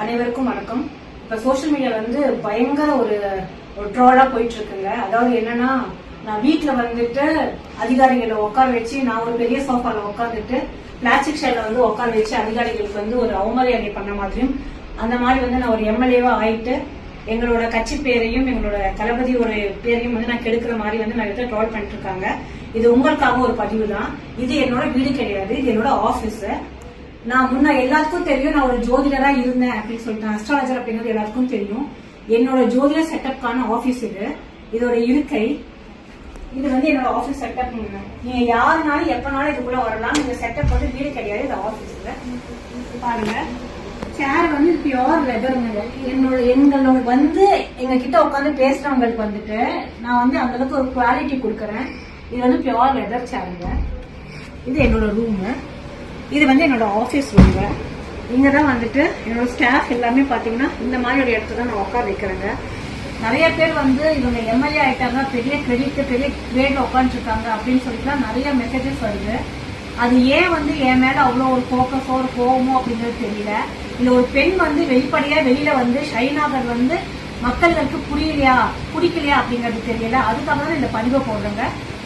அனைவருக்கும் வணக்கம். இப்ப சோசியல் மீடியால வந்து பயங்கர ஒரு ட்ரோலா போயிட்டு இருக்குங்க. அதாவது என்னன்னா, நான் வீட்டுல வந்துட்டு அதிகாரிகளை உட்கார வச்சு, நான் ஒரு பெரிய சோஃபால உட்காந்துட்டு பிளாஸ்டிக் ஷேர்ல வந்து உட்கார வச்சு அதிகாரிகளுக்கு வந்து ஒரு அவமரியாதை பண்ண மாதிரியும், அந்த மாதிரி வந்து நான் ஒரு எம்எல்ஏவா ஆயிட்டு எங்களோட கட்சி பேரையும் எங்களோட தளபதி ஒரு பேரையும் வந்து நான் கெடுக்கிற மாதிரி வந்து நிறைய பேர் ட்ரோல் பண்ணிட்டு இருக்காங்க. இது உங்களுக்காக ஒரு பதிவு தான். இது என்னோட வீடு கிடையாது, இது என்னோட ஆபீஸ். நான் முன்ன எல்லாத்துக்கும் தெரியும், நான் ஒரு ஜோதிடரா இருந்தேன் அப்படின்னு சொல்லிட்டு, அஸ்ட்ராலஜர் அப்படிங்கிறது எல்லாத்துக்கும் தெரியும். என்னோட ஜோதிட செட்டப்கான ஆபீஸ் இது. இதோட இருக்கை இது வந்து என்னோட ஆபீஸ் செட்டப். நீங்க யாருனாலும் எப்பனாலும் இதுக்குள்ள வரலாம். இந்த செட்டப் வந்து வீடு கிடையாது, இது ஆபீஸ்ல. பாருங்க, சேர் வந்து பியோர் லெதருங்க. எங்களோட வந்து எங்க கிட்ட உட்காந்து பேசுறவங்களுக்கு வந்துட்டு நான் வந்து அந்த அளவுக்கு ஒரு குவாலிட்டி கொடுக்கறேன். இது வந்து பியோர் லெதர் சேருங்க. இது என்னோட ரூமு. இது வந்து என்னோட ஆபீஸ் ரூம்ங்க. இங்கதான் வந்துட்டு என்னோட ஸ்டாஃப் எல்லாமே பாத்தீங்கன்னா இந்த மாதிரி ஒரு இடத்துல தான் நான் உட்கார வைக்கிறேங்க. நிறைய பேர் வந்து இவங்க எம்எல்ஏ ஆயிட்டாங்க, பெரிய கிரெடிட் பெரிய கிரேட்ல உட்காந்துட்டு இருக்காங்க அப்படின்னு சொல்லிட்டு நிறைய மெசேஜஸ் வருது. அது ஏன் வந்து என் மேல அவ்வளவு ஒரு போக்கஸோ ஒரு கோவமோ அப்படிங்கிறது தெரியல. இல்ல ஒரு பெண் வந்து வெளிப்படையா வெளியில வந்து ஷைனாகர் வந்து மக்களுக்கு பிடிக்கலையா அப்படிங்கிறது தெரியல. அதுக்காக தான் இந்த பதிவை போடுறேங்க.